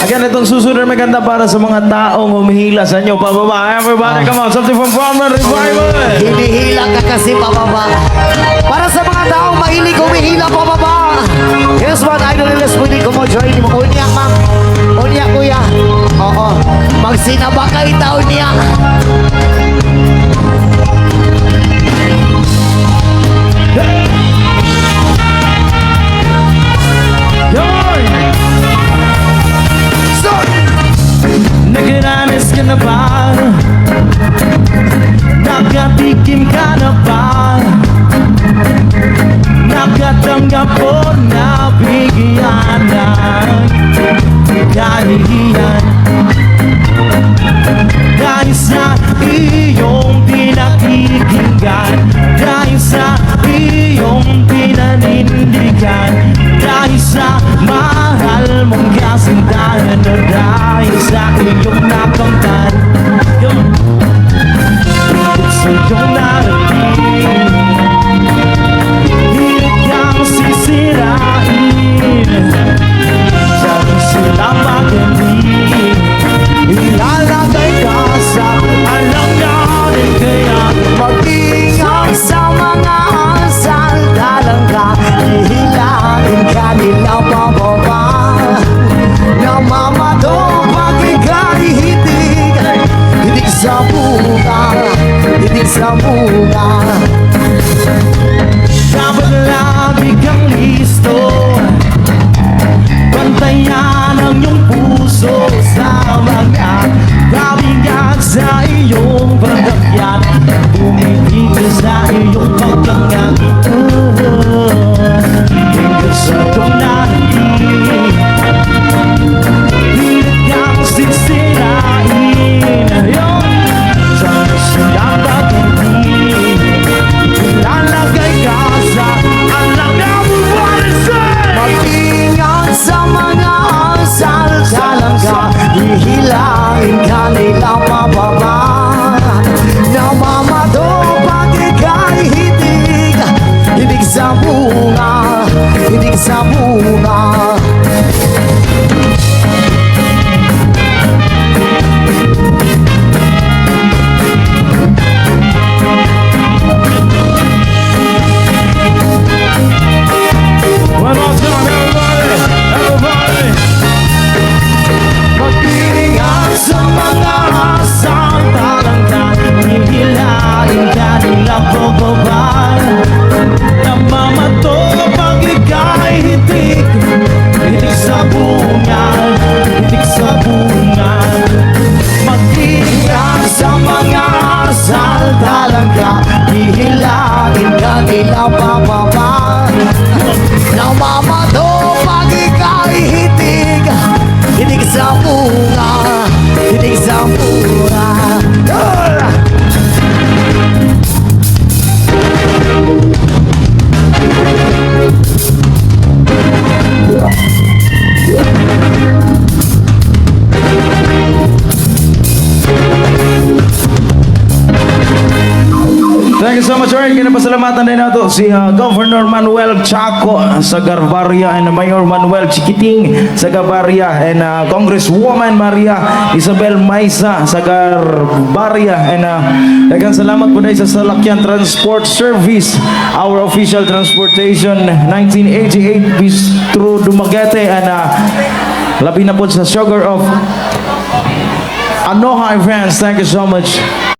Again, itong susunod na maganda para sa mga taong humihila sa inyo pababa. Everybody, come on. Something from Farmer Revival. Hinihila ka kasi pababa. Para sa mga taong mahilig humihila pababa. Here's one idol nila pwede ko mo join mo. Unya ma'am. Unya kuya. Oo. Magsinaba ka itaw niya. Yoy! Nagiranas ka na ba? Nakatikim ka na ba? Nakatanggap ko na bigyan ng kahihiyan dahil sa iyong pinakikinggan, dahil sa iyong pinanindigan, dahil sa mahal mong kasintahan, o dahil sa iyong nakamtan, sa iyong narating, hindi kang sisirain, sa silang magaling, ilalagay ka sa alam natin, kaya Mag-ingat sa mga asal. Dalang ka. Ihilangin ka nila pababa. Namamato pag ika'y hitig. Hitig sa bunga. Hitig sa bunga. dapat lagi kang listo. Bantayan ang iyong puso sa mga kabigat sa iyong pagkakyat. Tumitigil sa iyong pagkangat. Hinggat sa iyong narinig, pilit kang sisirain. Sa silang pag-ibig, ilalagay ka sa alam na buwalisin. Mag-ingat sa mga asal. Dalang ka. Ihilangin ka nila pababa. Namamato pag ika'y hitig. Hitig sa bunga. Hitig sa bunga. One more time, everybody, everybody. Mag-ingat sa mga asal, dalang ka, hihilain ka nila pababa. Namamato pag ika'y hitik, hitik sa bunga, hitik sa bunga. Mag-ingat sa mga asal, dalang ka, hihilain ka nila pababa. Namamato pag ika'y hitig. Hitig sa bunga. Hitig sa bunga. Thank you so much, Eric. Kinapasalamatan din nato si Governor Manuel Chaco sa Garbaria and Mayor Manuel Chiquiting sa Garbaria and Congresswoman Maria Isabel Maisa sa Garbaria and daghang salamat po dahil sa Salakyan Transport Service, our official transportation 1988 Bistro Dumaguete and labi na po sa Sugar of Anoha Events. Thank you so much.